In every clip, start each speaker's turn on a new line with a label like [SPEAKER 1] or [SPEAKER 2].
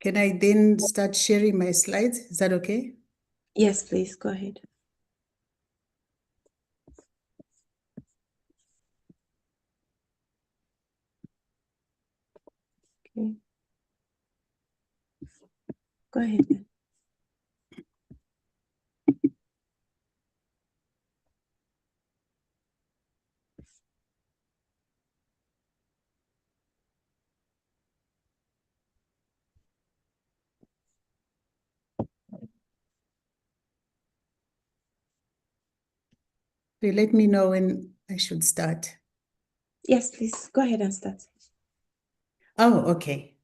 [SPEAKER 1] Can I then start sharing my slides? Is that okay?
[SPEAKER 2] Yes, please, go ahead. Okay. Go ahead then.
[SPEAKER 1] So let me know when I should start.
[SPEAKER 2] Yes, please, go ahead and start.
[SPEAKER 1] Oh, okay.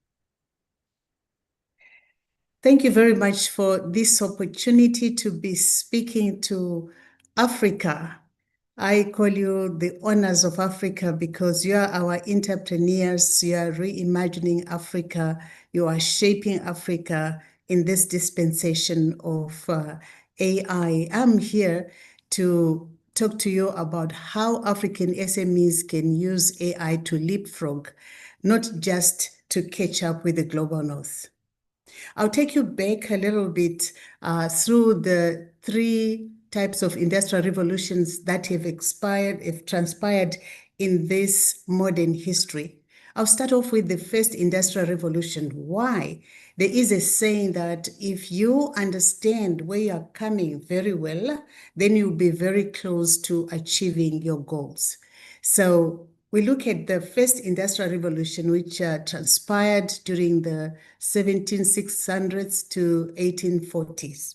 [SPEAKER 1] Thank you very much for this opportunity to be speaking to Africa. I call you the owners of Africa because you are our entrepreneurs. You are reimagining Africa. You are shaping Africa in this dispensation of AI. I'm here to talk to you about how African SMEs can use AI to leapfrog, not just to catch up with the global north. I'll take you back a little bit through the three types of industrial revolutions that have transpired in this modern history. I'll start off with the first industrial revolution. Why? There is a saying that if you understand where you are coming very well, then you'll be very close to achieving your goals. So we look at the first industrial revolution, which transpired during the 1700s to 1840s.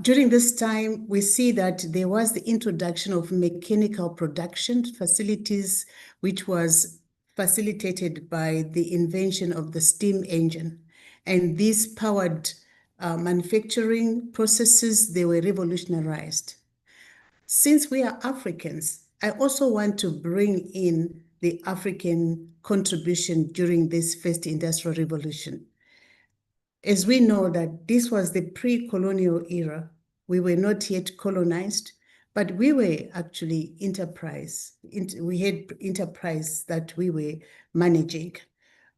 [SPEAKER 1] During this time, we see that there was the introduction of mechanical production facilities, which was facilitated by the invention of the steam engine. And these powered manufacturing processes, they were revolutionized. Since we are Africans, I also want to bring in the African contribution during this first industrial revolution. As we know that this was the pre-colonial era, we were not yet colonized, but we were actually enterprise. We had enterprise that we were managing.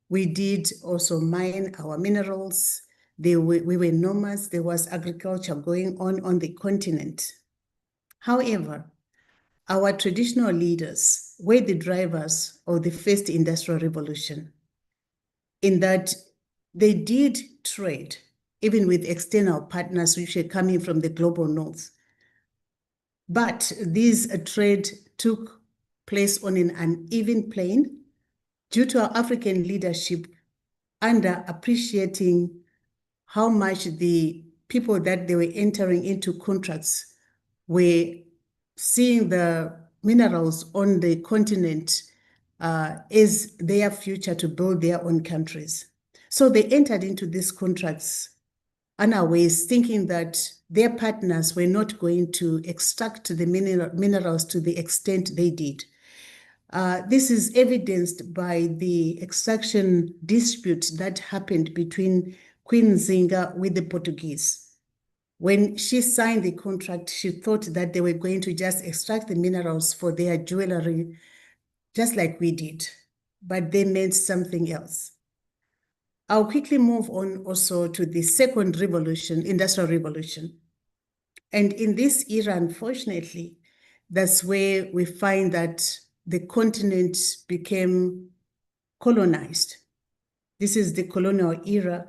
[SPEAKER 1] We did also mine our minerals. We were nomads. There was agriculture going on the continent. However, our traditional leaders were the drivers of the first industrial revolution, in that they did trade, even with external partners which were coming from the global north. But this trade took place on an uneven plane due to our African leadership under appreciating how much the people that they were entering into contracts were seeing the minerals on the continent as their future to build their own countries. So they entered into these contracts unawares, thinking that their partners were not going to extract the minerals to the extent they did. This is evidenced by the extraction dispute that happened between Queen Zinga with the Portuguese. When she signed the contract, she thought that they were going to just extract the minerals for their jewelry, just like we did, but they meant something else. I'll quickly move on also to the second revolution, industrial revolution. And in this era, unfortunately, that's where we find that the continent became colonized. This is the colonial era,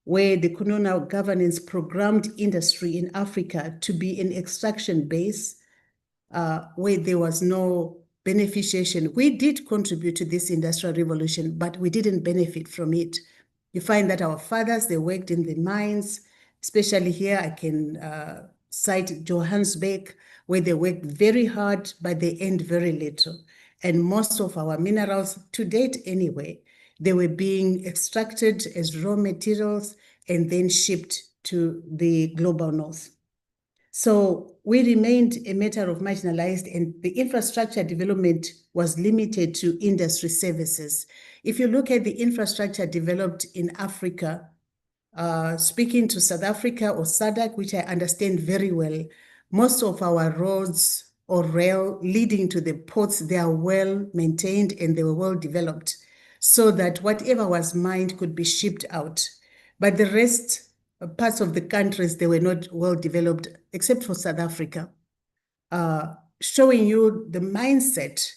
[SPEAKER 1] where the colonial governance programmed industry in Africa to be an extraction base, where there was no beneficiation. We did contribute to this industrial revolution, but we didn't benefit from it. You find that our fathers, they worked in the mines, especially here, I can cite Johannesburg, where they worked very hard, but they earned very little. And most of our minerals, to date anyway, they were being extracted as raw materials and then shipped to the global north. So we remained a matter of marginalized, and the infrastructure development was limited to industry services. If you look at the infrastructure developed in Africa, speaking to South Africa or SADC, which I understand very well, most of our roads or rail leading to the ports, they are well maintained and they were well developed, so that whatever was mined could be shipped out. But the rest, parts of the countries, they were not well developed, except for South Africa, showing you the mindset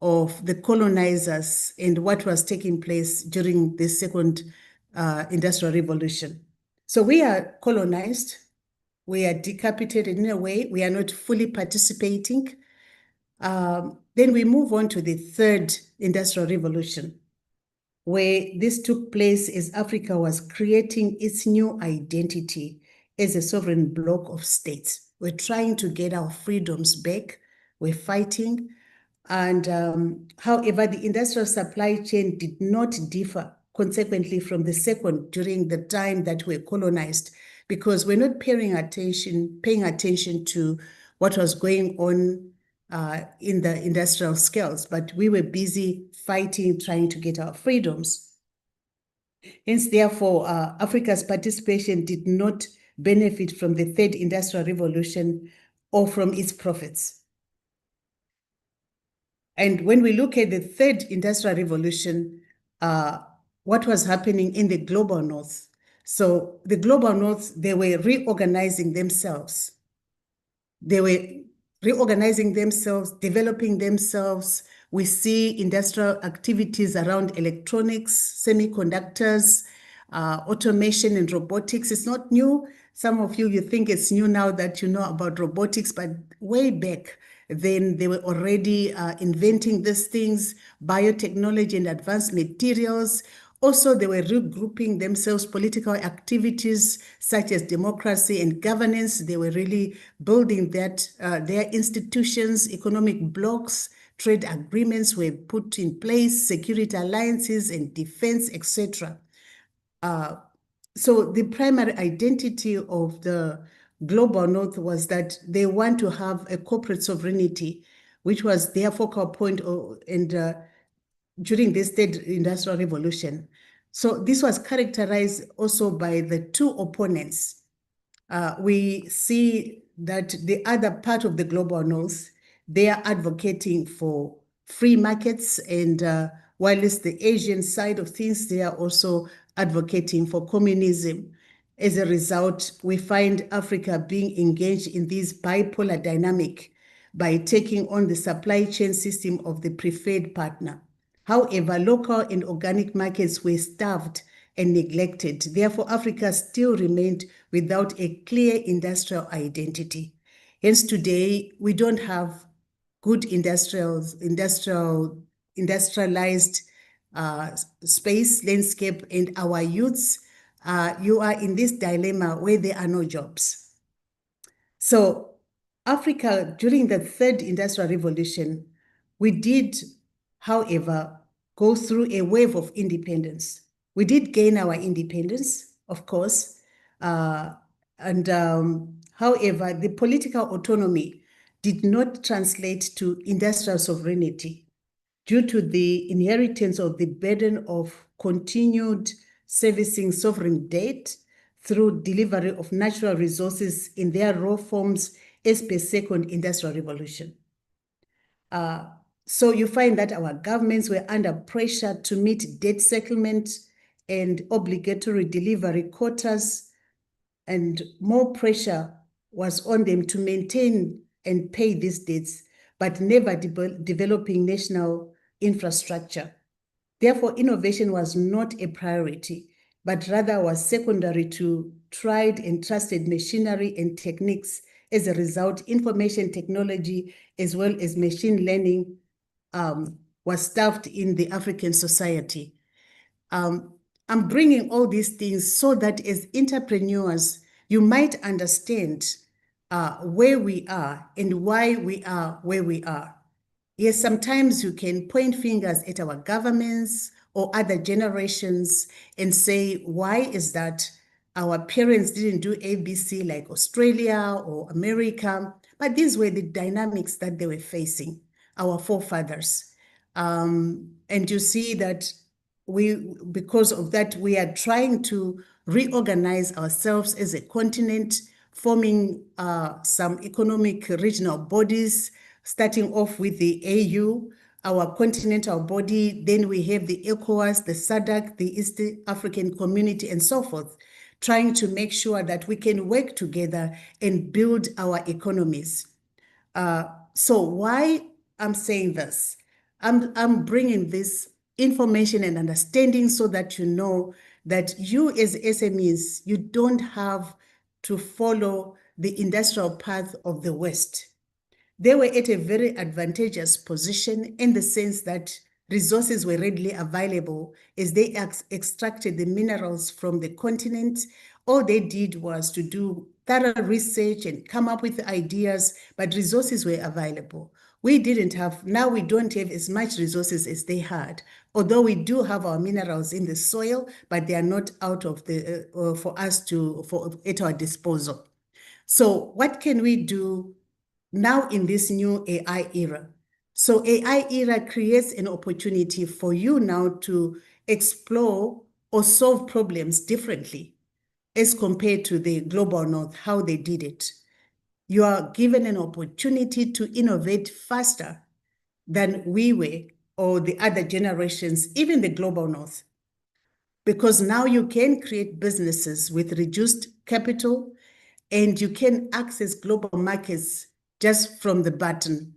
[SPEAKER 1] of the colonizers and what was taking place during the second industrial revolution. So we are colonized, we are decapitated in a way, we are not fully participating. Then we move on to the third industrial revolution, where this took place as Africa was creating its new identity as a sovereign bloc of states. We're trying to get our freedoms back. We're fighting. And however, the industrial supply chain did not differ consequently from the second during the time that we were colonized, because we're not paying attention to what was going on in the industrial scales, but we were busy fighting, trying to get our freedoms. Hence, therefore, Africa's participation did not benefit from the third industrial revolution or from its profits. And when we look at the third industrial revolution, what was happening in the global north? So the global north, they were reorganizing themselves. They were reorganizing themselves, developing themselves. We see industrial activities around electronics, semiconductors, automation and robotics. It's not new. Some of you think it's new now that you know about robotics, but way back then they were already inventing these things, biotechnology and advanced materials. Also, they were regrouping themselves, political activities such as democracy and governance. They were really building that, their institutions, economic blocks, trade agreements were put in place, security alliances and defense, etc. So the primary identity of the global north was that they want to have a corporate sovereignty, which was their focal point during this third industrial revolution. So this was characterized also by the two opponents. We see that the other part of the global north, they are advocating for free markets, and whilst the Asian side of things, they are also advocating for communism. As a result, we find Africa being engaged in this bipolar dynamic by taking on the supply chain system of the preferred partner. However, local and organic markets were starved and neglected. Therefore, Africa still remained without a clear industrial identity. Hence, today, we don't have good industrialized space, landscape, and our youths, you are in this dilemma where there are no jobs. So Africa, during the third industrial revolution, we did, however, go through a wave of independence. We did gain our independence, of course, however, the political autonomy did not translate to industrial sovereignty due to the inheritance of the burden of continued servicing sovereign debt through delivery of natural resources in their raw forms as per second industrial revolution. So you find that our governments were under pressure to meet debt settlement and obligatory delivery quotas, and more pressure was on them to maintain and pay these debts, but never developing national infrastructure. Therefore, innovation was not a priority, but rather was secondary to tried and trusted machinery and techniques. As a result, information technology as well as machine learning was stuffed in the African society. I'm bringing all these things so that as entrepreneurs, you might understand where we are and why we are where we are. Yes, sometimes you can point fingers at our governments or other generations and say, why is that our parents didn't do ABC like Australia or America? But these were the dynamics that they were facing, our forefathers. And you see that because of that, we are trying to reorganize ourselves as a continent, forming some economic regional bodies, starting off with the AU, our continental body. Then we have the ECOWAS, the SADC, the East African Community, and so forth. trying to make sure that we can work together and build our economies. So why I'm saying this, I'm bringing this information and understanding so that you know that you as SMEs, you don't have to follow the industrial path of the West. They were at a very advantageous position in the sense that resources were readily available as they extracted the minerals from the continent. All they did was to do thorough research and come up with ideas, but resources were available. We didn't have, now we don't have as much resources as they had, although we do have our minerals in the soil, but they are not out of the, for us to, at our disposal. So what can we do now in this new AI era? So AI era creates an opportunity for you now to explore or solve problems differently as compared to the global north, how they did it. You are given an opportunity to innovate faster than we were or the other generations, even the global north, because now you can create businesses with reduced capital and you can access global markets just from the button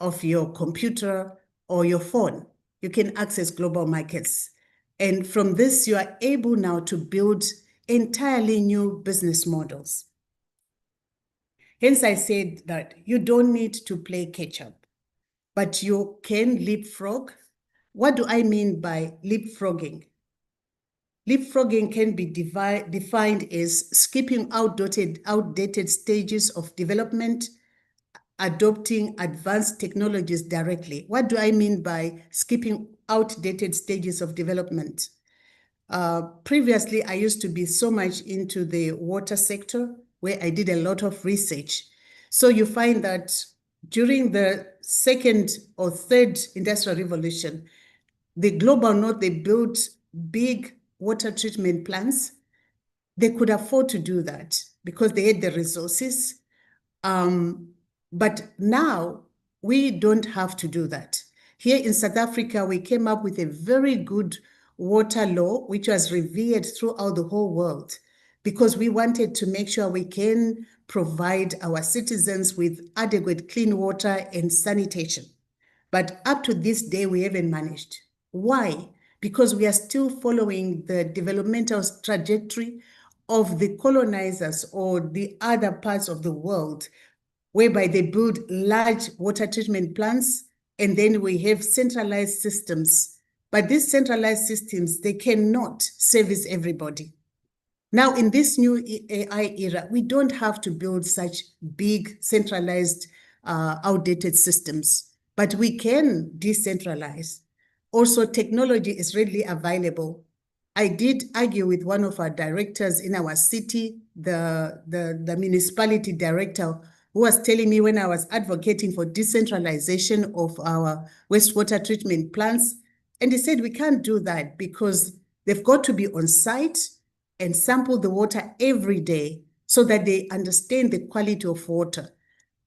[SPEAKER 1] of your computer or your phone. You can access global markets. And from this, you are able now to build entirely new business models. Hence, I said that you don't need to play catch up, but you can leapfrog. What do I mean by leapfrogging? Leapfrogging can be defined as skipping outdated stages of development, adopting advanced technologies directly. What do I mean by skipping outdated stages of development? Previously, I used to be so much into the water sector where I did a lot of research. So you find that during the second or third industrial revolution, the global north, they built big water treatment plants. They could afford to do that because they had the resources. But now we don't have to do that. Here in South Africa, we came up with a very good water law, which was revered throughout the whole world, because we wanted to make sure we can provide our citizens with adequate clean water and sanitation. But up to this day, we haven't managed. Why? Because we are still following the developmental trajectory of the colonizers or the other parts of the world, whereby they build large water treatment plants, and then we have centralized systems. But these centralized systems, they cannot service everybody. Now, in this new AI era, we don't have to build such big, centralized, outdated systems, but we can decentralize. Also, technology is readily available. I did argue with one of our directors in our city, the municipality director, who was telling me when I was advocating for decentralization of our wastewater treatment plants, and he said we can't do that because they've got to be on site and sample the water every day so that they understand the quality of water.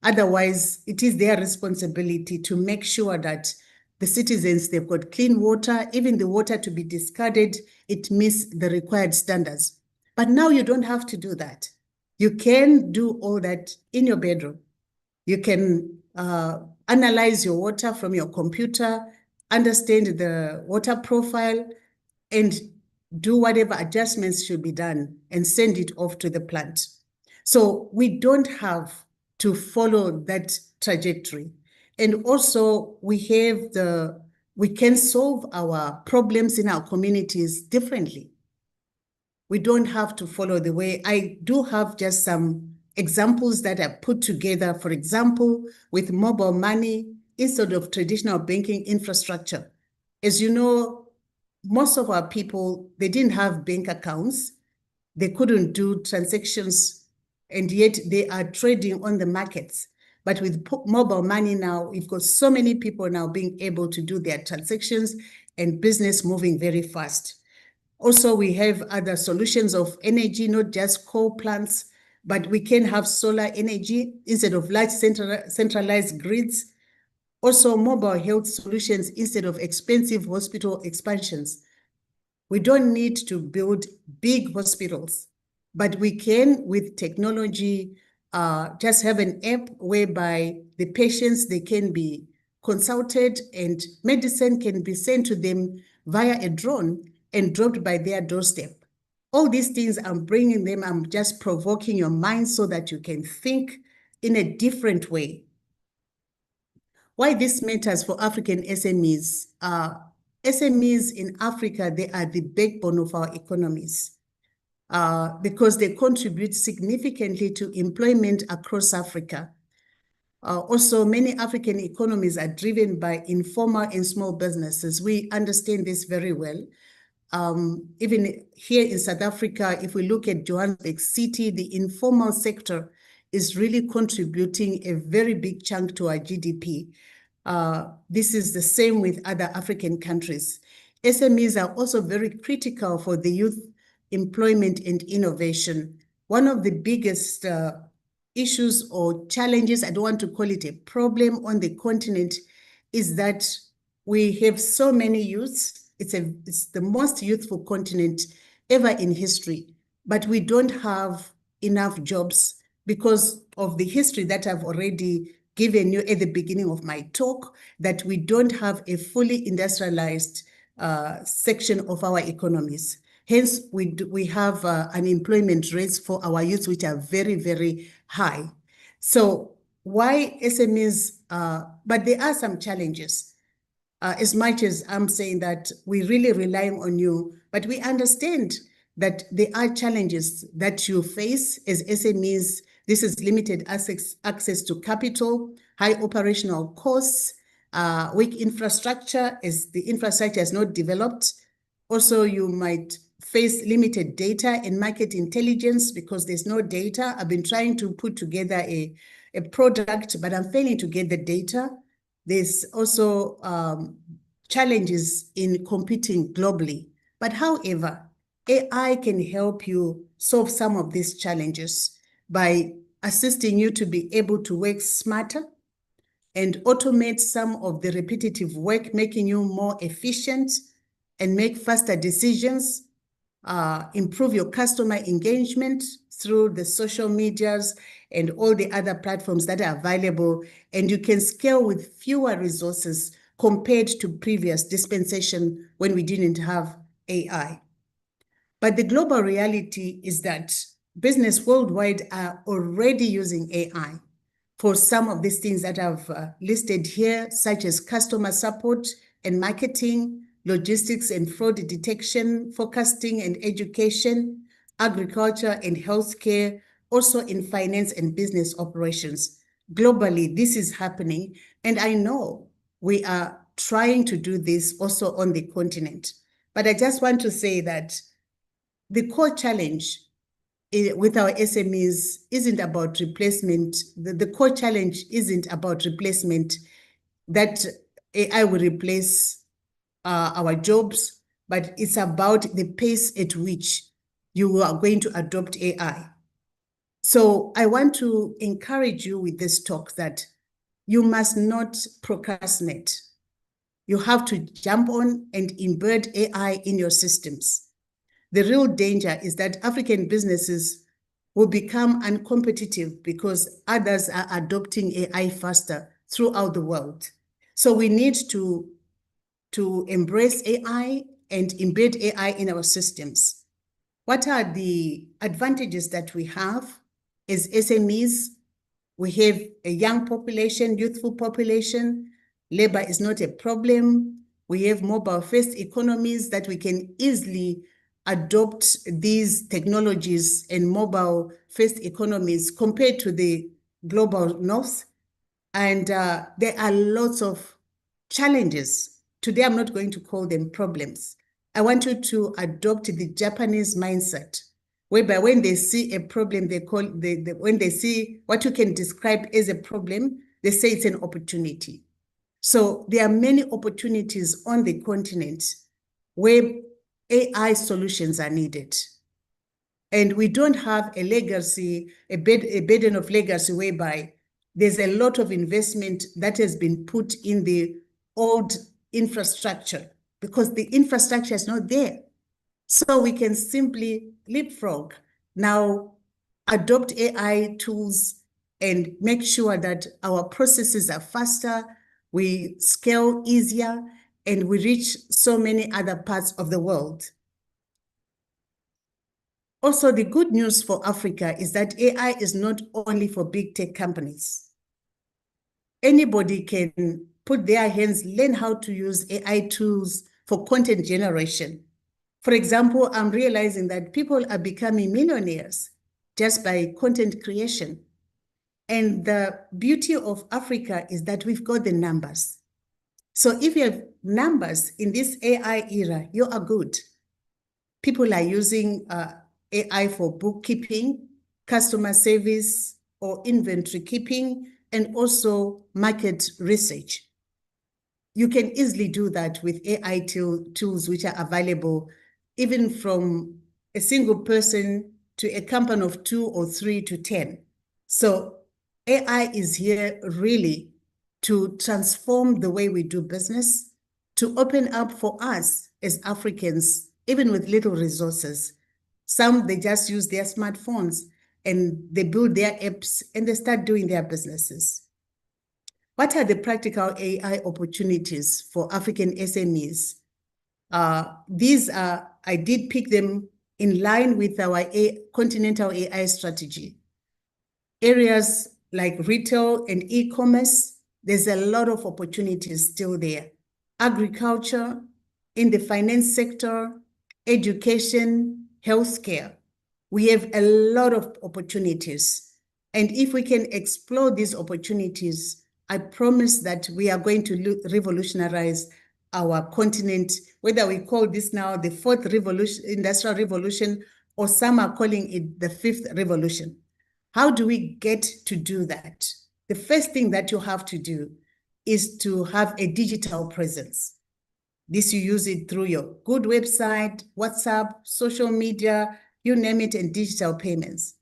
[SPEAKER 1] Otherwise, it is their responsibility to make sure that the citizens, they've got clean water, even the water to be discarded, it meets the required standards. But now you don't have to do that. You can do all that in your bedroom. You can analyze your water from your computer, understand the water profile, and do whatever adjustments should be done and send it off to the plant. So we don't have to follow that trajectory. And also we can solve our problems in our communities differently. We don't have to follow the way. I do have just some examples that I put together, for example, with mobile money instead of traditional banking infrastructure. As you know, most of our people, they didn't have bank accounts. They couldn't do transactions, and yet they are trading on the markets. But with mobile money now, we've got so many people now being able to do their transactions and business moving very fast. Also, we have other solutions of energy, not just coal plants, but we can have solar energy instead of large centralized grids. Also, mobile health solutions instead of expensive hospital expansions. We don't need to build big hospitals. But we can, with technology, just have an app whereby the patients, they can be consulted and medicine can be sent to them via a drone and dropped by their doorstep. All these things, I'm bringing them, I'm just provoking your mind so that you can think in a different way. Why this matters for African SMEs? SMEs in Africa, they are the backbone of our economies because they contribute significantly to employment across Africa. Also, many African economies are driven by informal and small businesses. We understand this very well. Even here in South Africa, if we look at Johannesburg City, the informal sector is really contributing a very big chunk to our GDP. This is the same with other African countries. SMEs are also very critical for the youth employment and innovation. One of the biggest issues or challenges, I don't want to call it a problem on the continent, is that we have so many youths. It's the most youthful continent ever in history, but we don't have enough jobs because of the history that I've already given you at the beginning of my talk, that we don't have a fully industrialized section of our economies. Hence, we have unemployment rates for our youth, which are very, very high. So why SMEs? But there are some challenges. As much as I'm saying that we really rely on you, but we understand that there are challenges that you face as SMEs. This is limited access to capital, high operational costs, weak infrastructure as the infrastructure is not developed. Also, you might face limited data and market intelligence because there's no data. I've been trying to put together a product, but I'm failing to get the data. There's also challenges in competing globally. But however, AI can help you solve some of these challenges by assisting you to be able to work smarter and automate some of the repetitive work, making you more efficient and make faster decisions, improve your customer engagement through the social medias and all the other platforms that are available, and you can scale with fewer resources compared to previous dispensation when we didn't have AI. But the global reality is that business worldwide are already using AI for some of these things that I've listed here, such as customer support and marketing, logistics and fraud detection, forecasting and education, agriculture and healthcare, also in finance and business operations. Globally, this is happening, and I know we are trying to do this also on the continent. But I just want to say that the core challenge with our SMEs isn't about replacement. The core challenge isn't about replacement, that AI will replace our jobs, but it's about the pace at which you are going to adopt AI. So I want to encourage you with this talk that you must not procrastinate. You have to jump on and embed AI in your systems. The real danger is that African businesses will become uncompetitive because others are adopting AI faster throughout the world. So we need to embrace AI and embed AI in our systems. What are the advantages that we have as SMEs? We have a young population, youthful population. Labor is not a problem. We have mobile-first economies that we can easily adopt these technologies and mobile-first economies compared to the global north. And there are lots of challenges. Today, I'm not going to call them problems. I want you to adopt the Japanese mindset, whereby when they see a problem, when they see what you can describe as a problem, they say it's an opportunity. So there are many opportunities on the continent where AI solutions are needed. And we don't have a legacy, a burden of legacy whereby there's a lot of investment that has been put in the old infrastructure because the infrastructure is not there. So we can simply leapfrog now adopt AI tools and make sure that our processes are faster, we scale easier, and we reach so many other parts of the world. Also, the good news for Africa is that AI is not only for big tech companies. Anybody can put their hands, learn how to use AI tools for content generation. For example, I'm realizing that people are becoming millionaires just by content creation. And the beauty of Africa is that we've got the numbers. So if you have numbers in this AI era, you are good. People are using AI for bookkeeping, customer service, or inventory keeping, and also market research. You can easily do that with AI tools which are available, even from a single person to a company of 2 or 3 to 10. So AI is here really to transform the way we do business, to open up for us as Africans, even with little resources. Some, they just use their smartphones and they build their apps and they start doing their businesses. What are the practical AI opportunities for African SMEs? These are, I did pick them in line with our continental AI strategy. Areas like retail and e-commerce, there's a lot of opportunities still there. Agriculture, in the finance sector, education, healthcare. We have a lot of opportunities. And if we can explore these opportunities, I promise that we are going to revolutionize our continent, whether we call this now the fourth revolution, industrial revolution, or some are calling it the fifth revolution. How do we get to do that? The first thing that you have to do is to have a digital presence. This, you use it through your good website, WhatsApp, social media, you name it, and digital payments.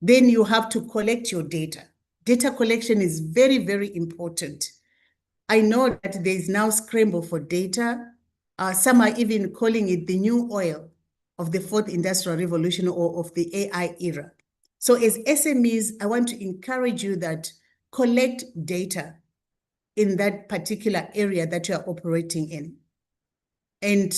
[SPEAKER 1] Then you have to collect your data. Data collection is very, very important. I know that there is now scramble for data. Some are even calling it the new oil of the fourth industrial revolution or of the AI era. So as SMEs, I want to encourage you that collect data in that particular area that you are operating in. And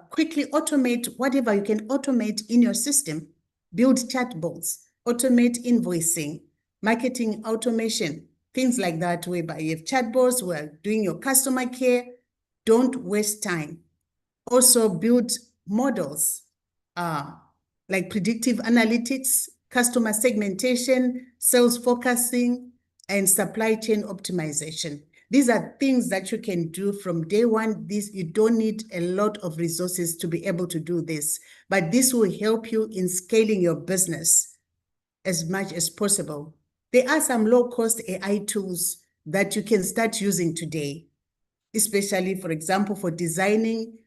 [SPEAKER 1] quickly automate whatever you can automate in your system. Build chatbots, automate invoicing, marketing automation, things like that, whereby you have chatbots who are doing your customer care. Don't waste time. Also build models like predictive analytics, customer segmentation, sales forecasting, and supply chain optimization. These are things that you can do from day one. You don't need a lot of resources to be able to do this, but this will help you in scaling your business as much as possible. There are some low-cost AI tools that you can start using today, especially, for example, for designing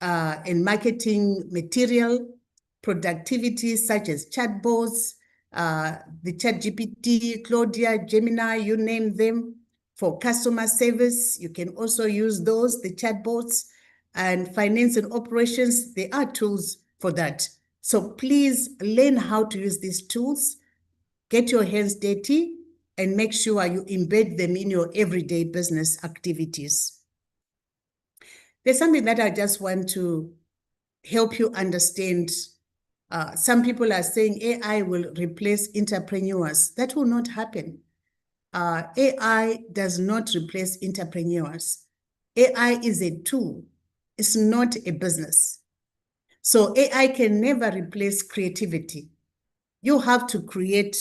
[SPEAKER 1] and marketing material, productivity, such as chatbots, the ChatGPT, Claudia, Gemini, you name them. For customer service, you can also use those, the chatbots, and finance and operations, there are tools for that. So please learn how to use these tools, get your hands dirty, and make sure you embed them in your everyday business activities. There's something that I just want to help you understand. Some people are saying AI will replace entrepreneurs. That will not happen. AI does not replace entrepreneurs. AI is a tool. It's not a business. So AI can never replace creativity. You have to create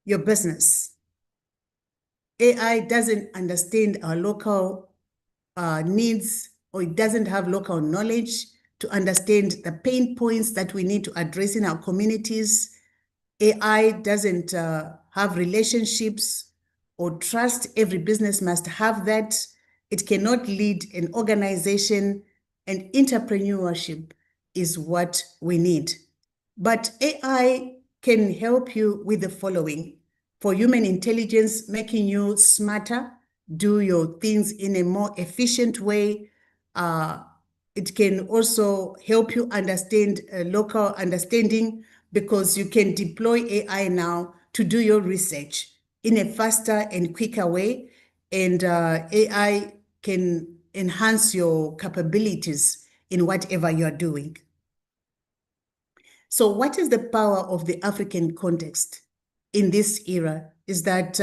[SPEAKER 1] your business. AI doesn't understand our local needs, or it doesn't have local knowledge to understand the pain points that we need to address in our communities. AI doesn't have relationships or trust. Every business must have that. It cannot lead an organization, and entrepreneurship is what we need. But AI can help you with the following: for human intelligence, making you smarter, do your things in a more efficient way. It can also help you understand local understanding, because you can deploy AI now to do your research in a faster and quicker way, and AI can enhance your capabilities in whatever you're doing. So what is the power of the African context in this era is that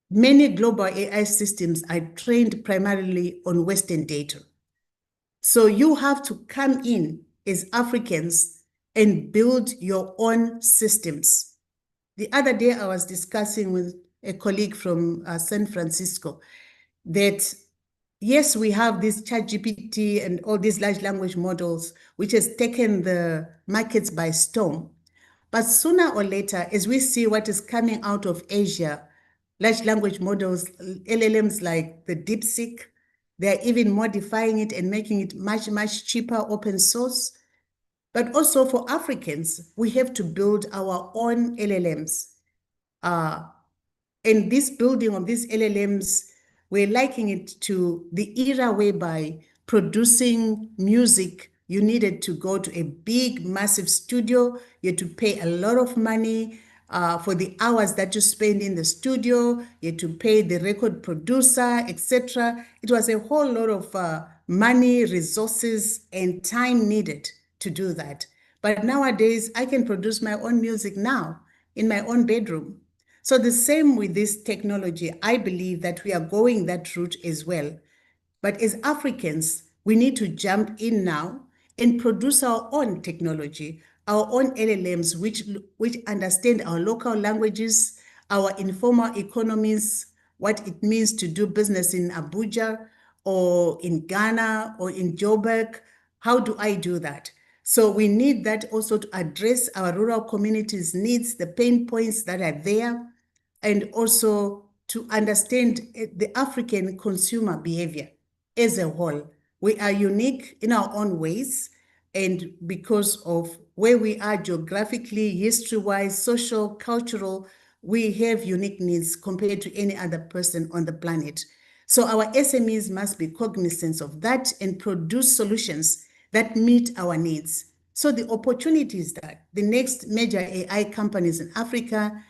[SPEAKER 1] many global AI systems are trained primarily on Western data. So you have to come in as Africans and build your own systems. The other day, I was discussing with a colleague from San Francisco that, yes, we have this ChatGPT and all these large language models, which has taken the markets by storm. But sooner or later, as we see what is coming out of Asia, large language models, LLMs like the DeepSeek, they're even modifying it and making it much, much cheaper open source. But also for Africans, we have to build our own LLMs. And this building of these LLMs, we're liking it to the era whereby producing music, you needed to go to a big, massive studio. You had to pay a lot of money for the hours that you spend in the studio. You had to pay the record producer, etc. It was a whole lot of money, resources, and time needed to do that. But nowadays, I can produce my own music now in my own bedroom. So the same with this technology, I believe that we are going that route as well. But as Africans, we need to jump in now and produce our own technology, our own LLMs, which understand our local languages, our informal economies, what it means to do business in Abuja or in Ghana or in Joburg. How do I do that? So we need that also to address our rural communities' needs, the pain points that are there, and also to understand the African consumer behavior as a whole. We are unique in our own ways, and because of where we are geographically, history-wise, social, cultural, we have unique needs compared to any other person on the planet. So our SMEs must be cognizant of that and produce solutions that meet our needs. So the opportunities that the next major AI companies in Africa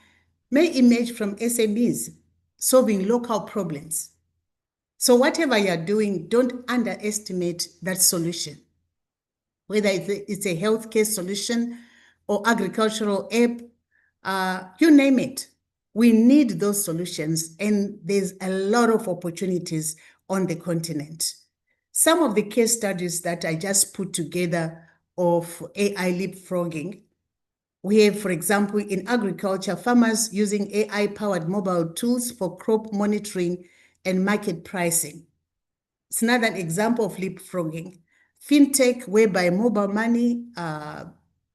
[SPEAKER 1] may emerge from SMEs solving local problems. So whatever you're doing, don't underestimate that solution. Whether it's a healthcare solution or agricultural app, you name it. We need those solutions, and there's a lot of opportunities on the continent. Some of the case studies that I just put together of AI leapfrogging, we have, for example, in agriculture, farmers using AI-powered mobile tools for crop monitoring and market pricing. It's another example of leapfrogging. Fintech, whereby mobile money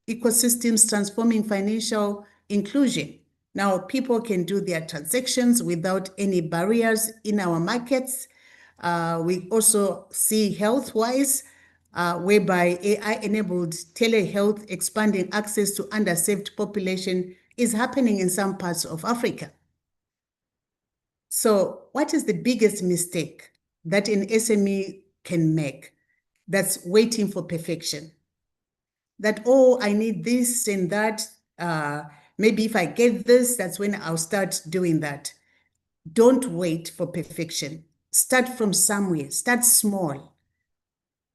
[SPEAKER 1] ecosystems transforming financial inclusion. Now, people can do their transactions without any barriers in our markets. We also see health-wise, whereby AI-enabled telehealth expanding access to underserved population is happening in some parts of Africa. So what is the biggest mistake that an SME can make that's waiting for perfection? That, oh, I need this and that. Maybe if I get this, that's when I'll start doing that. Don't wait for perfection. Start from somewhere. Start small.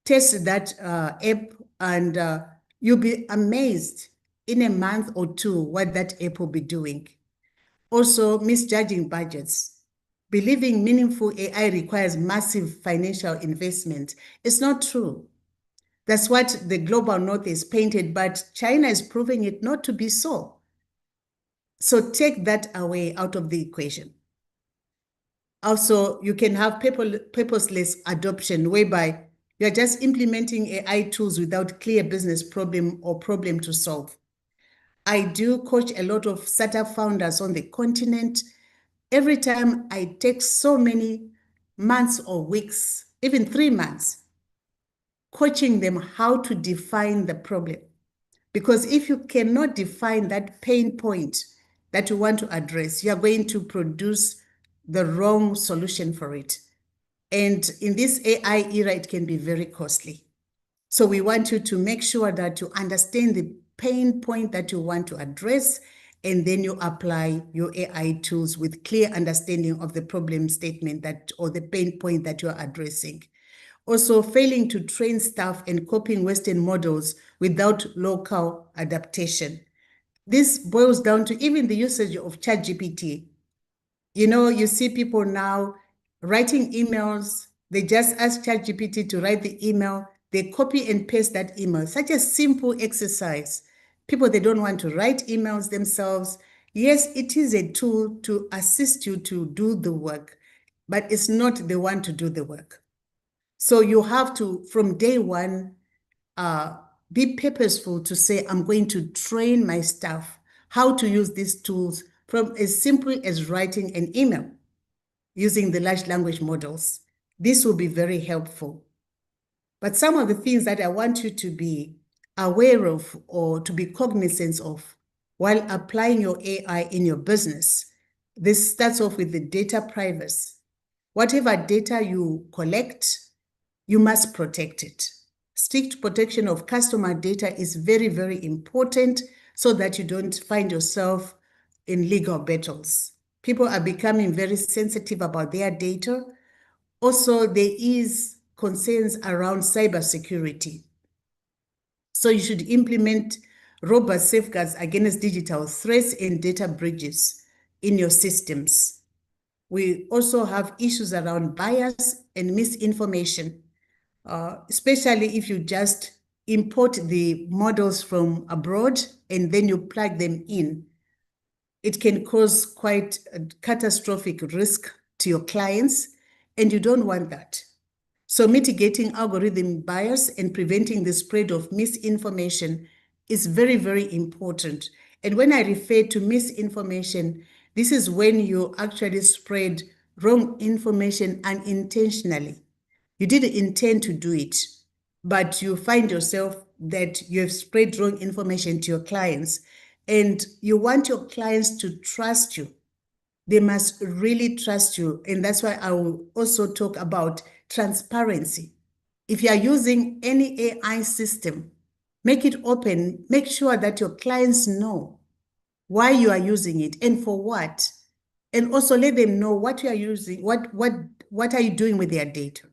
[SPEAKER 1] Test that app, and you'll be amazed in a month or two what that app will be doing. Also, misjudging budgets. Believing meaningful AI requires massive financial investment. It's not true. That's what the global north is painted, but China is proving it not to be so. So take that away out of the equation. Also, you can have purposeless adoption, whereby you're just implementing AI tools without clear business problem or problem to solve. I do coach a lot of startup founders on the continent. Every time I take so many months or weeks, even 3 months, coaching them how to define the problem. Because if you cannot define that pain point that you want to address, you are going to produce the wrong solution for it. And in this AI era, it can be very costly. So we want you to make sure that you understand pain point that you want to address, and then you apply your AI tools with clear understanding of the problem statement or the pain point that you're addressing. Also, failing to train staff and copying Western models without local adaptation. This boils down to even the usage of ChatGPT. You see people now writing emails. They just ask ChatGPT to write the email. They copy and paste that email. Such a simple exercise. People, they don't want to write emails themselves. Yes, it is a tool to assist you to do the work, but it's not the one to do the work. So you have to, from day one, be purposeful to say, I'm going to train my staff how to use these tools, from as simple as writing an email using the large language models. This will be very helpful. But some of the things that I want you to be aware of or to be cognizant of while applying your AI in your business, this starts off with the data privacy. Whatever data you collect, you must protect it. Strict protection of customer data is very, very important so that you don't find yourself in legal battles. People are becoming very sensitive about their data. Also, there is concerns around cybersecurity. So you should implement robust safeguards against digital threats and data breaches in your systems. We also have issues around bias and misinformation. Especially if you just import the models from abroad and then you plug them in, it can cause quite a catastrophic risk to your clients, and you don't want that. So mitigating algorithm bias and preventing the spread of misinformation is very, very important. And when I refer to misinformation, this is when you actually spread wrong information unintentionally. You didn't intend to do it, but you find yourself that you have spread wrong information to your clients, and you want your clients to trust you. They must really trust you. And that's why I will also talk about transparency. If you are using any AI system, make it open. Make sure that your clients know why you are using it and for what. And also let them know what you are using, what are you doing with their data.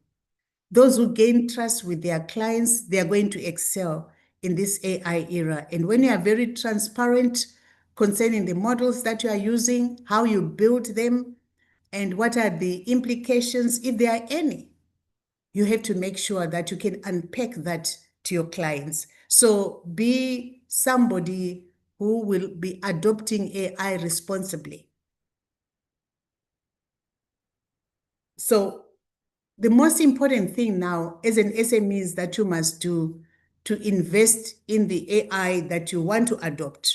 [SPEAKER 1] Those who gain trust with their clients, they are going to excel in this AI era. And when you are very transparent concerning the models that you are using, how you build them, and what are the implications, if there are any, you have to make sure that you can unpack that to your clients. So be somebody who will be adopting AI responsibly. So the most important thing now as an SME is that you must do to invest in the AI that you want to adopt.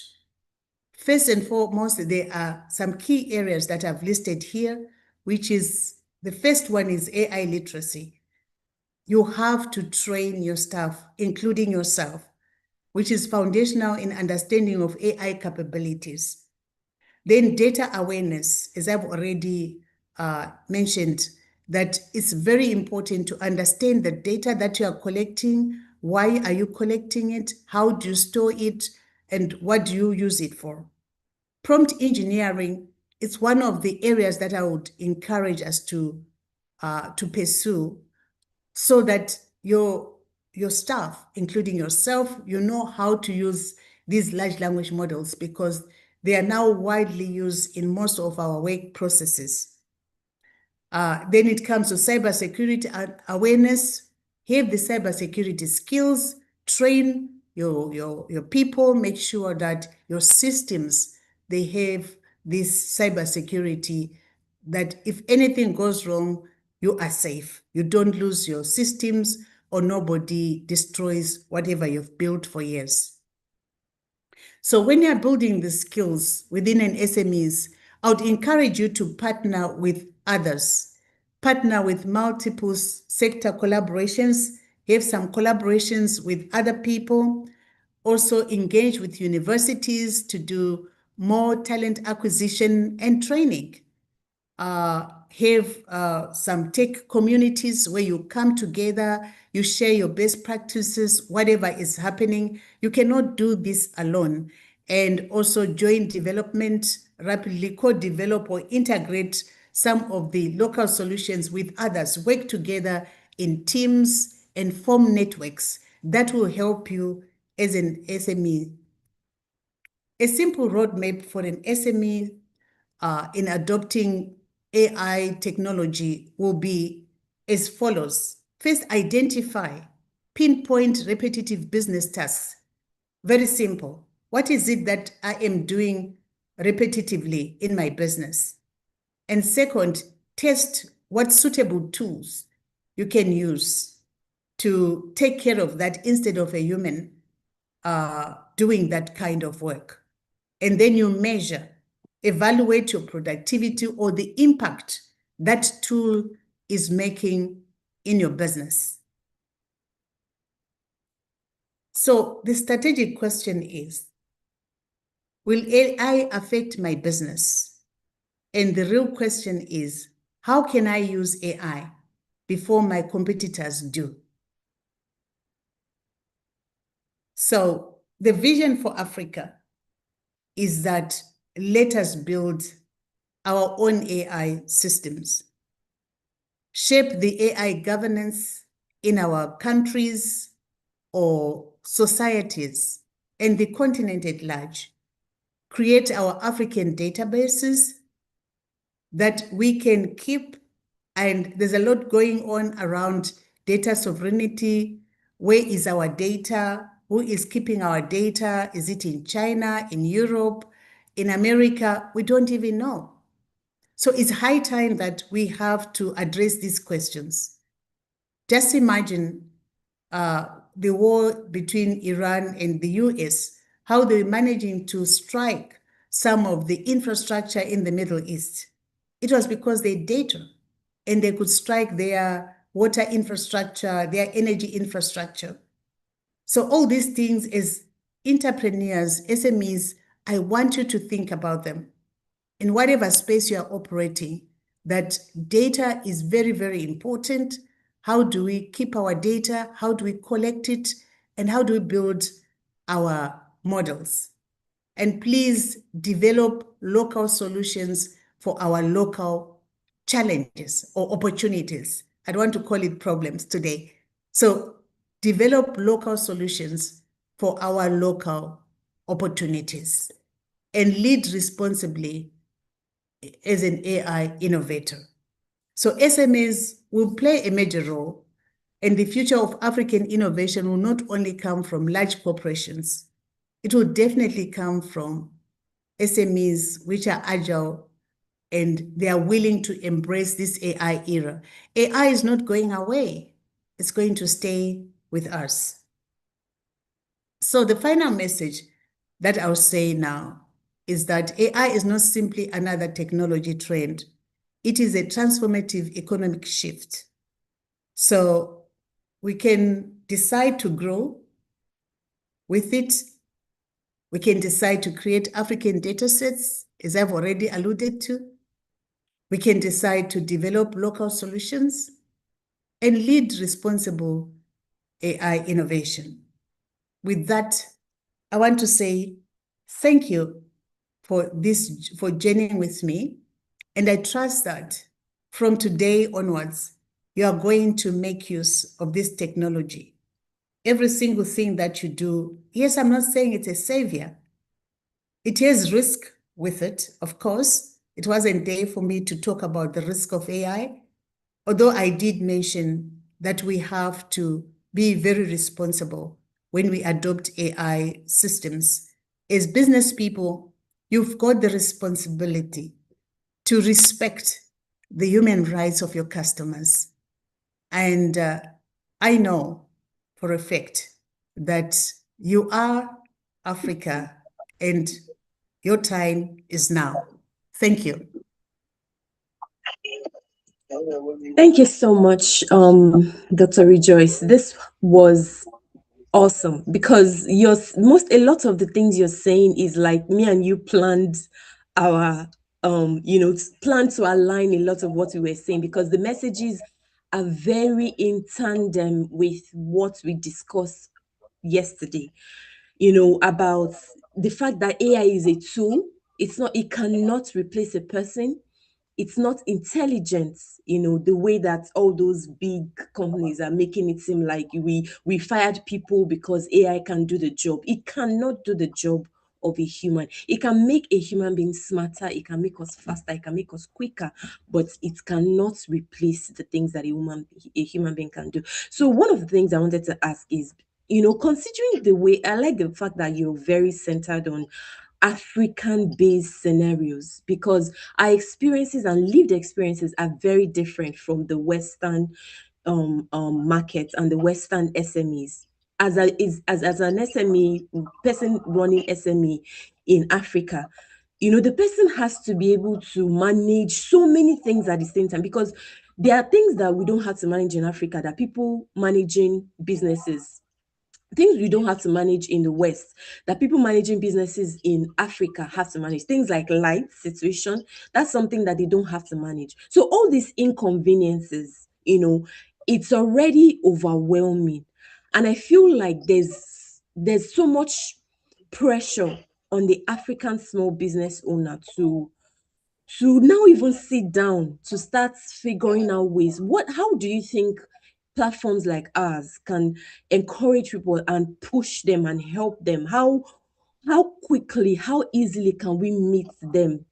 [SPEAKER 1] First and foremost, there are some key areas that I've listed here, which is the first one is AI literacy. You have to train your staff, including yourself, which is foundational in understanding of AI capabilities. Then data awareness, as I've already mentioned, that it's very important to understand the data that you are collecting. Why are you collecting it? How do you store it? And what do you use it for? Prompt engineering is one of the areas that I would encourage us to pursue, so that your staff, including yourself, you know how to use these large language models, because they are now widely used in most of our work processes. Then it comes to cybersecurity awareness. Have the cybersecurity skills, train your people, make sure that your systems, they have this cybersecurity, that if anything goes wrong, you are safe. You don't lose your systems, or nobody destroys whatever you've built for years. So when you're building the skills within an SMEs, I would encourage you to partner with others, partner with multiple sector collaborations, have some collaborations with other people, also engage with universities to do more talent acquisition and training. have some tech communities where you come together, you share your best practices, whatever is happening. You cannot do this alone. And also joint development, rapidly co-develop or integrate some of the local solutions with others, work together in teams and form networks that will help you as an SME. A simple roadmap for an SME in adopting AI technology will be as follows. First, identify, pinpoint repetitive business tasks. Very simple. What is it that I am doing repetitively in my business? And second, test what suitable tools you can use to take care of that instead of a human doing that kind of work. And then you measure, evaluate your productivity or the impact that tool is making in your business. So the strategic question is, will AI affect my business? And the real question is, how can I use AI before my competitors do? So the vision for Africa is that let us build our own AI systems, shape the AI governance in our countries or societies and the continent at large, create our African databases that we can keep. And there's a lot going on around data sovereignty. Where is our data? Who is keeping our data? Is it in China, in Europe, in America? We don't even know. So it's high time that we have to address these questions. Just imagine the war between Iran and the US, how they're managing to strike some of the infrastructure in the Middle East. It was because they data and they could strike their water infrastructure, their energy infrastructure. So all these things as entrepreneurs, SMEs, I want you to think about them in whatever space you are operating, that data is very, very important. How do we keep our data? How do we collect it? And how do we build our models? And please develop local solutions for our local challenges or opportunities. I don't want to call it problems today. So develop local solutions for our local opportunities and lead responsibly as an AI innovator. So SMEs will play a major role, and the future of African innovation will not only come from large corporations, it will definitely come from SMEs which are agile and they are willing to embrace this AI era. AI is not going away. It's going to stay with us. So the final message that I'll say now is that AI is not simply another technology trend. It is a transformative economic shift. So we can decide to grow with it. We can decide to create African data sets, as I've already alluded to. We can decide to develop local solutions and lead responsible AI innovation. With that, I want to say thank you for joining with me. And I trust that from today onwards, you are going to make use of this technology. Every single thing that you do, yes, I'm not saying it's a savior. It has risk with it, of course. It wasn't there for me to talk about the risk of AI, although I did mention that we have to be very responsible when we adopt AI systems. As business people, you've got the responsibility to respect the human rights of your customers. And I know for a fact that you are Africa and your time is now. Thank you.
[SPEAKER 2] Thank you so much, Dr. Rejoice. This was awesome because a lot of the things you're saying is like me and you planned our plan to align a lot of what we were saying, because the messages are very in tandem with what we discussed yesterday, about the fact that AI is a tool. It cannot replace a person. It's not intelligent, the way that all those big companies are making it seem like we fired people because AI can do the job. It cannot do the job of a human. It can make a human being smarter, it can make us faster, it can make us quicker, but it cannot replace the things that a human being can do. So one of the things I wanted to ask is, considering the way, I like the fact that you're very centered on African based scenarios, because our experiences and lived experiences are very different from the Western market and the Western SMEs. As an SME person running SME in Africa, the person has to be able to manage so many things at the same time, because there are things that we don't have to manage in Africa that people managing businesses, things we don't have to manage in the West, that people managing businesses in Africa have to manage. Things like light situation, that's something that they don't have to manage. So all these inconveniences, it's already overwhelming. And I feel like there's so much pressure on the African small business owner to now even sit down to start figuring out ways. How do you think platforms like ours can encourage people and push them and help them? How quickly, how easily can we meet them,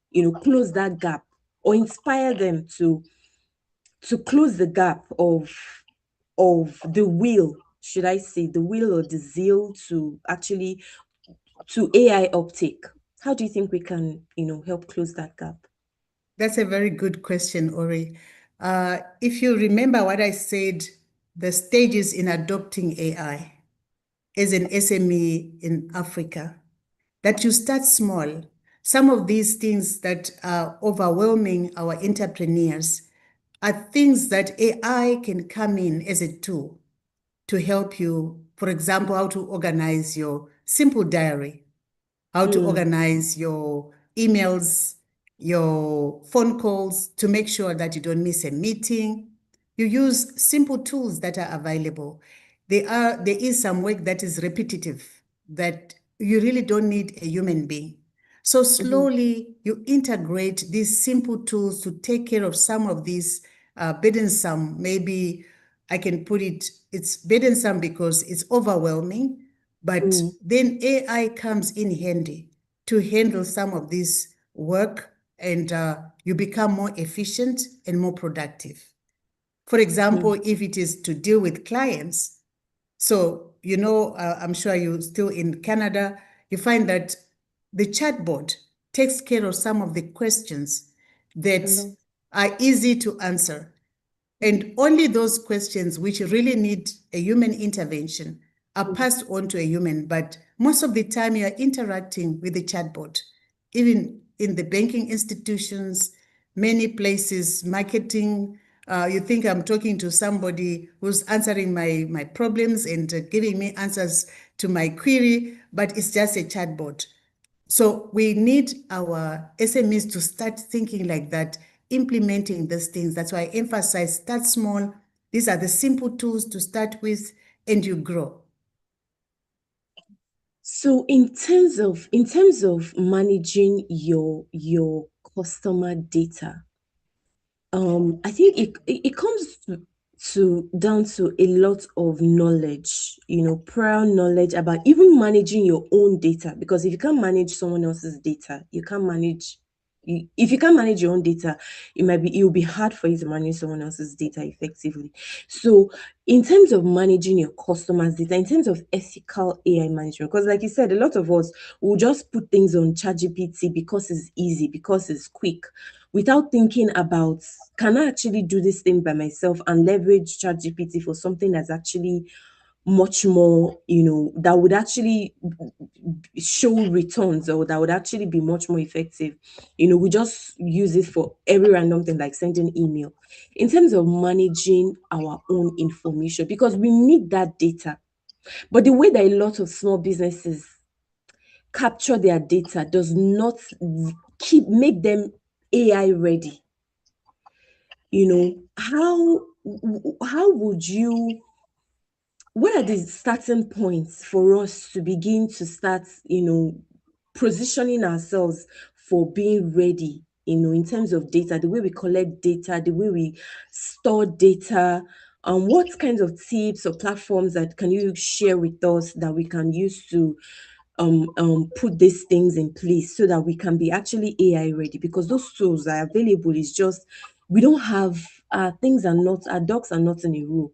[SPEAKER 2] close that gap, or inspire them to close the gap of the will, should I say, the will or the zeal to actually to AI uptake? How do you think we can, help close that gap?
[SPEAKER 1] That's a very good question, Ori. If you remember what I said, the stages in adopting AI as an SME in Africa, that you start small. Some of these things that are overwhelming our entrepreneurs are things that AI can come in as a tool to help you. For example, how to organize your simple diary, how to
[SPEAKER 2] Mm,
[SPEAKER 1] organize your emails, your phone calls to make sure that you don't miss a meeting. You use simple tools that are available. There is some work that is repetitive that you really don't need a human being. So
[SPEAKER 2] mhm,
[SPEAKER 1] slowly you integrate these simple tools to take care of some of these burdensome, maybe I can put it's burdensome because it's overwhelming, but
[SPEAKER 2] mm,
[SPEAKER 1] then AI comes in handy to handle some of this work, and you become more efficient and more productive. For example,
[SPEAKER 2] mm,
[SPEAKER 1] if it is to deal with clients, so, I'm sure you're still in Canada, you find that the chatbot takes care of some of the questions
[SPEAKER 2] a
[SPEAKER 1] that
[SPEAKER 2] lot.
[SPEAKER 1] are easy to answer. And only those questions which really need a human intervention are
[SPEAKER 2] Mm,
[SPEAKER 1] passed on to a human. But most of the time, you are interacting with the chatbot, even in the banking institutions, many places, marketing. You think I'm talking to somebody who's answering my problems and giving me answers to my query, but it's just a chatbot. So we need our SMEs to start thinking like that, implementing these things. That's why I emphasize start small. These are the simple tools to start with, and you grow.
[SPEAKER 2] So in terms of managing your customer data, I think it comes to down to a lot of knowledge, prior knowledge about even managing your own data. Because if you can't manage someone else's data, you can't manage. If you can't manage your own data, it'll be hard for you to manage someone else's data effectively. So in terms of managing your customers' data, in terms of ethical AI management, because like you said, a lot of us will just put things on ChatGPT because it's easy, because it's quick, without thinking about, can I actually do this thing by myself and leverage ChatGPT for something that's actually much more, that would actually show returns, or that would actually be much more effective. We just use it for every random thing like sending email. In terms of managing our own information, because we need that data, but the way that a lot of small businesses capture their data does not keep make them AI ready? How would you, what are the starting points for us to begin to start, positioning ourselves for being ready, in terms of data, the way we collect data, the way we store data? What kinds of tips or platforms that can you share with us that we can use to put these things in place so that we can be actually AI ready? Because those tools are available. It's just we don't have, things are not, our dogs are not in a row,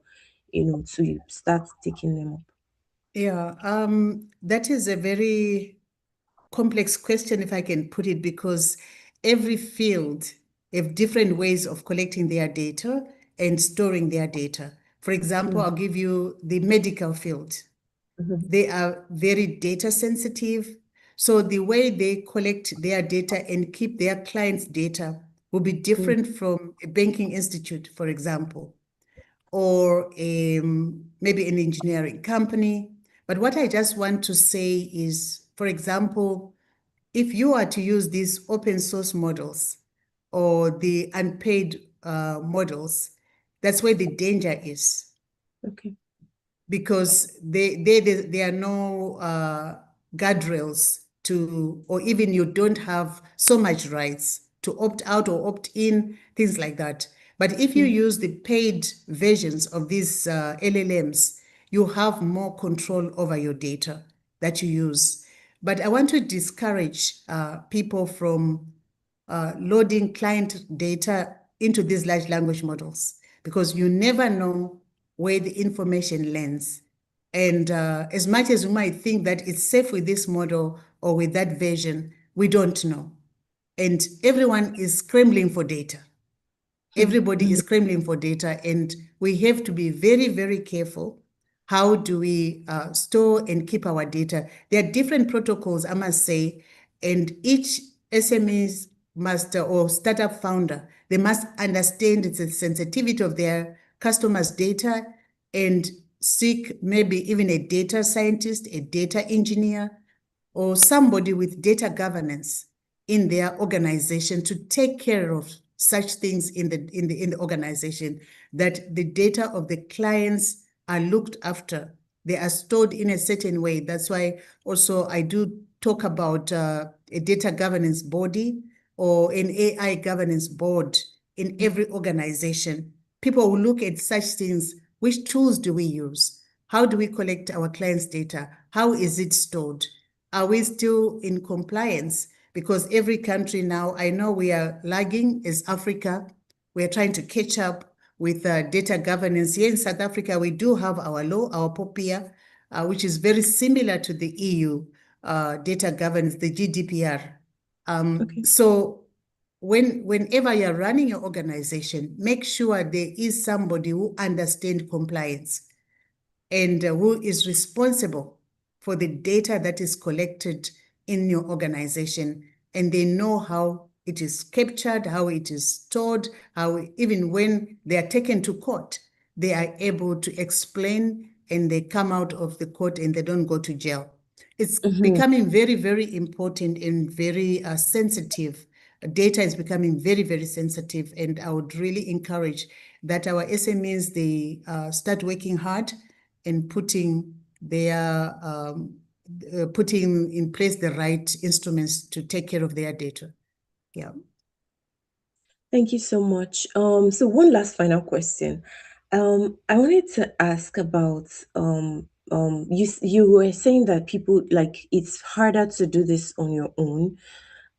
[SPEAKER 2] to start taking them up.
[SPEAKER 1] Yeah, that is a very complex question, if I can put it, because every field have different ways of collecting their data and storing their data. For example, I'll give you the medical field. They are very data sensitive. So the way they collect their data and keep their clients' data will be different from a banking institute, for example, or maybe an engineering company. But what I just want to say is, for example, if you are to use these open source models or the unpaid models, that's where the danger is,
[SPEAKER 2] Okay.
[SPEAKER 1] because there are no guardrails to, or even you don't have so much rights to opt out or opt in, things like that. But if you use the paid versions of these LLMs, you have more control over your data that you use. But I want to discourage people from loading client data into these large language models, because you never know where the information lands. And as much as we might think that it's safe with this model or with that version, we don't know. And everyone is scrambling for data. Everybody is scrambling for data, and we have to be very, very careful. How do we store and keep our data? There are different protocols, I must say, and each SMEs must, or startup founder, they must understand the sensitivity of their customers' data and seek maybe even a data scientist, a data engineer, or somebody with data governance in their organization to take care of such things in the organization, that the data of the clients are looked after. They are stored in a certain way. That's why also I do talk about a data governance body or an AI governance board in every organization. People will look at such things. Which tools do we use? How do we collect our clients' data? How is it stored? Are we still in compliance? Because every country now, I know we are lagging as Africa. We are trying to catch up with data governance. Here in South Africa, we do have our law, our POPIA, which is very similar to the EU data governance, the GDPR.
[SPEAKER 2] Okay.
[SPEAKER 1] So whenever you're running your organization, make sure there is somebody who understands compliance and who is responsible for the data that is collected in your organization. And they know how it is captured, how it is stored, how even when they are taken to court, they are able to explain and they come out of the court and they don't go to jail. It's becoming very, very important and very sensitive. Data is becoming very, very sensitive. And I would really encourage that our SMEs, they start working hard and putting in place the right instruments to take care of their data. Yeah.
[SPEAKER 2] Thank you so much. So one last final question. I wanted to ask about, you were saying that people, like, it's harder to do this on your own.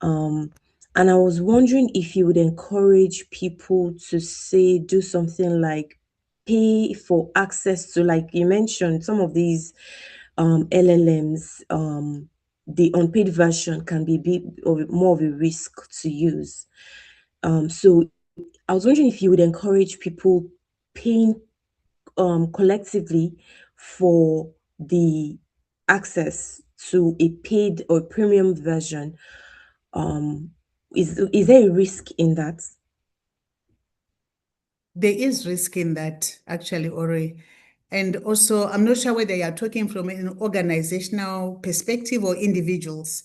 [SPEAKER 2] And I was wondering if you would encourage people to say do something like pay for access to, like you mentioned, some of these LLMs. The unpaid version can be more of a risk to use. So I was wondering if you would encourage people paying collectively for the access to a paid or premium version. Um, is there a risk in that?
[SPEAKER 1] There is risk in that, actually, Ori. And also, I'm not sure whether you are talking from an organizational perspective or individuals,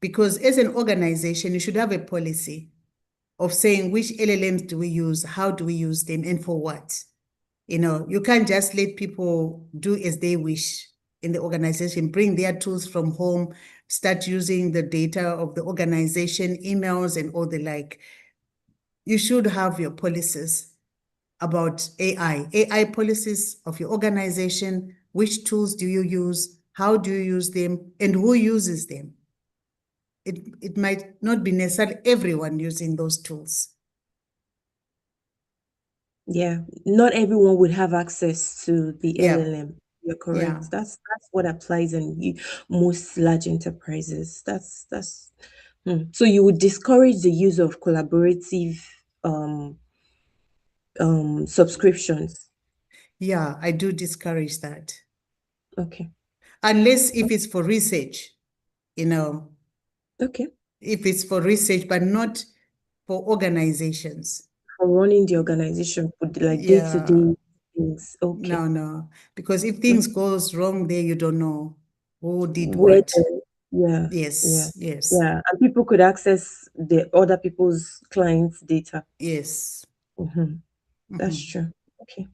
[SPEAKER 1] because as an organization, you should have a policy. of saying which LLMs do we use, how do we use them, and for what. You can't just let people do as they wish in the organization, bring their tools from home, start using the data of the organization, emails, and all the like. You should have your policies about AI policies of your organization. Which tools do you use? How do you use them? And who uses them? It might not be necessarily everyone using those tools.
[SPEAKER 2] Yeah, not everyone would have access to the
[SPEAKER 1] Yeah,
[SPEAKER 2] LLM. You're
[SPEAKER 1] yeah.
[SPEAKER 2] correct. That's what applies in most large enterprises. So you would discourage the use of collaborative um subscriptions.
[SPEAKER 1] Yeah, I do discourage that.
[SPEAKER 2] Okay.
[SPEAKER 1] Unless if it's for research, you know,
[SPEAKER 2] Okay.
[SPEAKER 1] if it's for research, but not for organizations.
[SPEAKER 2] For running the organization for like
[SPEAKER 1] Yeah,
[SPEAKER 2] day-to-day things. Okay.
[SPEAKER 1] no, no. Because if
[SPEAKER 2] Mm.
[SPEAKER 1] things goes wrong there, you don't know who did
[SPEAKER 2] Where
[SPEAKER 1] what.
[SPEAKER 2] yeah, yeah,
[SPEAKER 1] Yes, yes,
[SPEAKER 2] yeah. And people could access the other people's clients' data.
[SPEAKER 1] yes.
[SPEAKER 2] Mhm. That's
[SPEAKER 1] Mhm.
[SPEAKER 2] true. Okay.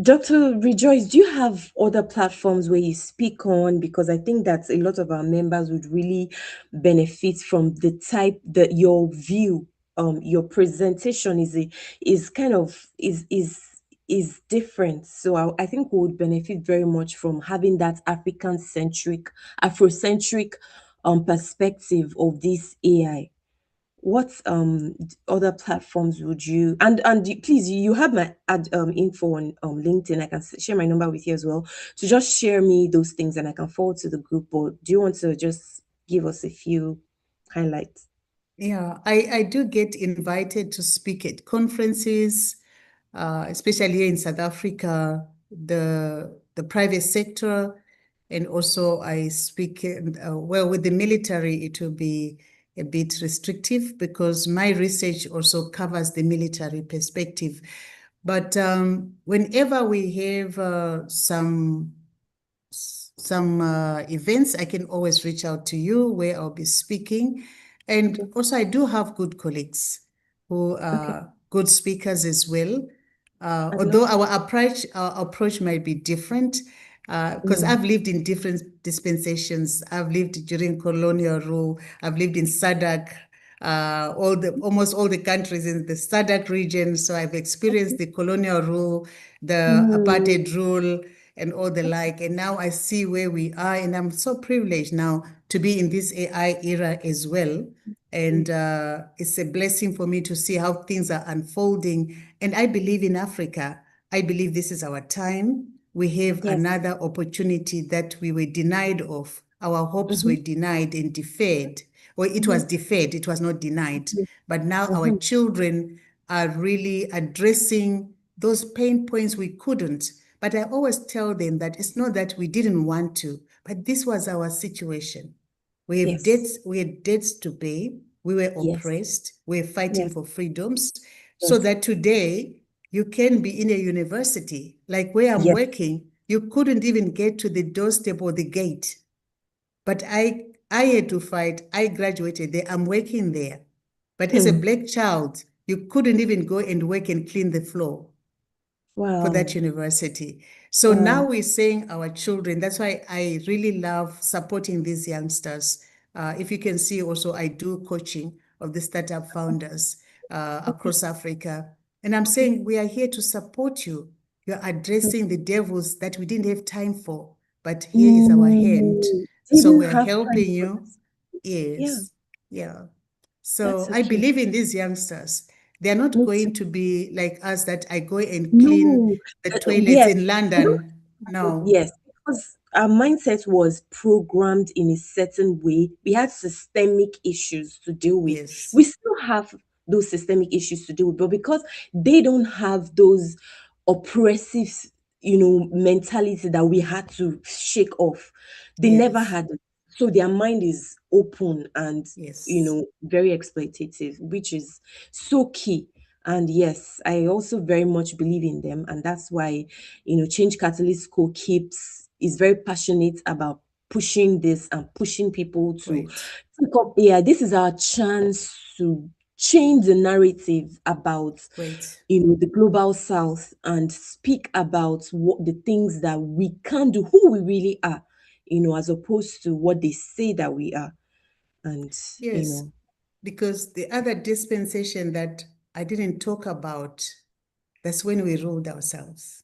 [SPEAKER 2] Dr. Rejoice, do you have other platforms where you speak on? Because I think that a lot of our members would really benefit from the type that your view, your presentation is kind of is different. So I think we would benefit very much from having that African centric, Afrocentric perspective of this AI. What other platforms would you please, you have my info on LinkedIn. I can share my number with you as well. So just share me those things and I can forward to the group. Or do you want to just give us a few highlights?
[SPEAKER 1] Yeah, I do get invited to speak at conferences, especially here in South Africa, the private sector, and also I speak well with the military. It will be a bit restrictive because my research also covers the military perspective. But whenever we have some events, I can always reach out to you where I'll be speaking. And also, I do have good colleagues who
[SPEAKER 2] Okay,
[SPEAKER 1] are good speakers as well.
[SPEAKER 2] I'd love.
[SPEAKER 1] Although our approach might be different, because
[SPEAKER 2] Mm.
[SPEAKER 1] I've lived in different dispensations. I've lived during colonial rule. I've lived in SADC, almost all the countries in the SADC region. So I've experienced the colonial rule, the
[SPEAKER 2] Mm.
[SPEAKER 1] apartheid rule, and all the like. And now I see where we are, and I'm so privileged now to be in this AI era as well. And it's a blessing for me to see how things are unfolding. And I believe in Africa. I believe this is our time. We have
[SPEAKER 2] Yes.
[SPEAKER 1] another opportunity that we were denied of. Our hopes
[SPEAKER 2] Mm-hmm.
[SPEAKER 1] were denied and deferred. Well, it was
[SPEAKER 2] Mm-hmm.
[SPEAKER 1] deferred, it was not denied. But now our
[SPEAKER 2] Mm-hmm.
[SPEAKER 1] children are really addressing those pain points we couldn't. But I always tell them that it's not that we didn't want to, but this was our situation.
[SPEAKER 2] Yes.
[SPEAKER 1] We had debts to pay. We were
[SPEAKER 2] Yes.
[SPEAKER 1] oppressed. We were fighting
[SPEAKER 2] Yes.
[SPEAKER 1] for freedoms. So
[SPEAKER 2] Yes.
[SPEAKER 1] that today you can be in a university, like where I'm
[SPEAKER 2] Yes.
[SPEAKER 1] working, you couldn't even get to the doorstep or the gate. But I had to fight. I graduated there. I'm working there. But as a
[SPEAKER 2] Hmm.
[SPEAKER 1] Black child, you couldn't even go and work and clean the floor for that
[SPEAKER 2] Wow.
[SPEAKER 1] university. So now
[SPEAKER 2] Wow.
[SPEAKER 1] we're saying our children, that's why I really love supporting these youngsters. If you can see also, I do coaching of the startup founders
[SPEAKER 2] Okay.
[SPEAKER 1] across Africa. And I'm
[SPEAKER 2] Okay.
[SPEAKER 1] saying we are here to support you. You're addressing the devils that we didn't have time for, but here is our hand. So
[SPEAKER 2] Didn't
[SPEAKER 1] we're
[SPEAKER 2] have time
[SPEAKER 1] helping
[SPEAKER 2] for
[SPEAKER 1] you.
[SPEAKER 2] this. Yeah,
[SPEAKER 1] Yes, yeah.
[SPEAKER 2] that's
[SPEAKER 1] So I
[SPEAKER 2] okay.
[SPEAKER 1] believe in these youngsters. They're not
[SPEAKER 2] Me too.
[SPEAKER 1] going to be like us that I go and clean
[SPEAKER 2] No,
[SPEAKER 1] the toilets
[SPEAKER 2] yes,
[SPEAKER 1] in
[SPEAKER 2] you know,
[SPEAKER 1] London. No.
[SPEAKER 2] yes, because our mindset was programmed in a certain way. We had systemic issues to deal with.
[SPEAKER 1] Yes.
[SPEAKER 2] We still have those systemic issues to deal with, but because they don't have those oppressive, mentality that we had to shake off, they never
[SPEAKER 1] Yes.
[SPEAKER 2] had it. So their mind is open and,
[SPEAKER 1] Yes.
[SPEAKER 2] very exploitative, which is so key. And yes, I also very much believe in them. And that's why, Change Catalyst Co is very passionate about pushing this and pushing people to
[SPEAKER 1] Great.
[SPEAKER 2] take up. Yeah, this is our chance to change the narrative about,
[SPEAKER 1] Great.
[SPEAKER 2] the global south, and speak about what the things that we can do, who we really are, as opposed to what they say that we are. And
[SPEAKER 1] Yes, because the other dispensation that I didn't talk about, that's when we ruled ourselves.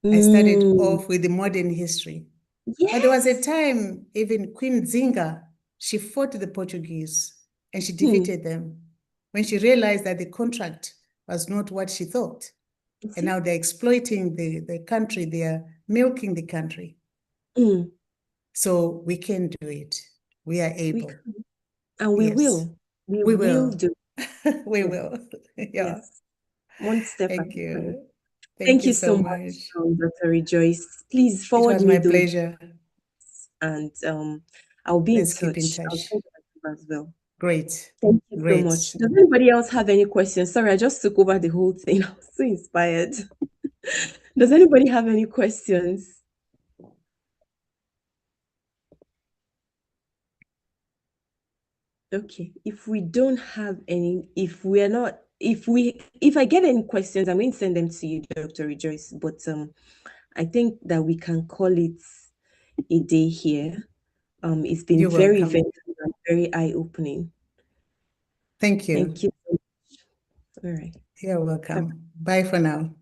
[SPEAKER 1] I started off with the modern history. But there was a
[SPEAKER 2] yes.
[SPEAKER 1] time, even Queen Zinga, she fought the Portuguese and she defeated them when she realized that the contract was not what she thought. And now they're exploiting the country, they are milking the country. So we can do it. We are able.
[SPEAKER 2] And we
[SPEAKER 1] Yes.
[SPEAKER 2] will. We
[SPEAKER 1] We
[SPEAKER 2] will
[SPEAKER 1] will.
[SPEAKER 2] do.
[SPEAKER 1] We
[SPEAKER 2] Yes.
[SPEAKER 1] will. Yeah.
[SPEAKER 2] Yes. One step at
[SPEAKER 1] Thank
[SPEAKER 2] a time.
[SPEAKER 1] you. Thank
[SPEAKER 2] Thank
[SPEAKER 1] you
[SPEAKER 2] you
[SPEAKER 1] so
[SPEAKER 2] so
[SPEAKER 1] much.
[SPEAKER 2] much, Dr. Rejoice. Please
[SPEAKER 1] It
[SPEAKER 2] forward
[SPEAKER 1] was
[SPEAKER 2] me
[SPEAKER 1] my
[SPEAKER 2] those,
[SPEAKER 1] pleasure.
[SPEAKER 2] and I'll be in
[SPEAKER 1] Let's keep in
[SPEAKER 2] touch. I'll
[SPEAKER 1] touch.
[SPEAKER 2] send them as well.
[SPEAKER 1] Great.
[SPEAKER 2] Thank you so much.
[SPEAKER 1] Great.
[SPEAKER 2] Does anybody else have any questions? Sorry, I just took over the whole thing. I was so inspired. Does anybody have any questions? Okay, if we don't have any, if I get any questions, I'm going to send them to you, Dr. Rejoice. But I think that we can call it a day here. It's been
[SPEAKER 1] You're
[SPEAKER 2] very
[SPEAKER 1] welcome.
[SPEAKER 2] eventful and very eye-opening.
[SPEAKER 1] Thank you.
[SPEAKER 2] Thank you so much. All right.
[SPEAKER 1] You're welcome. Bye for now.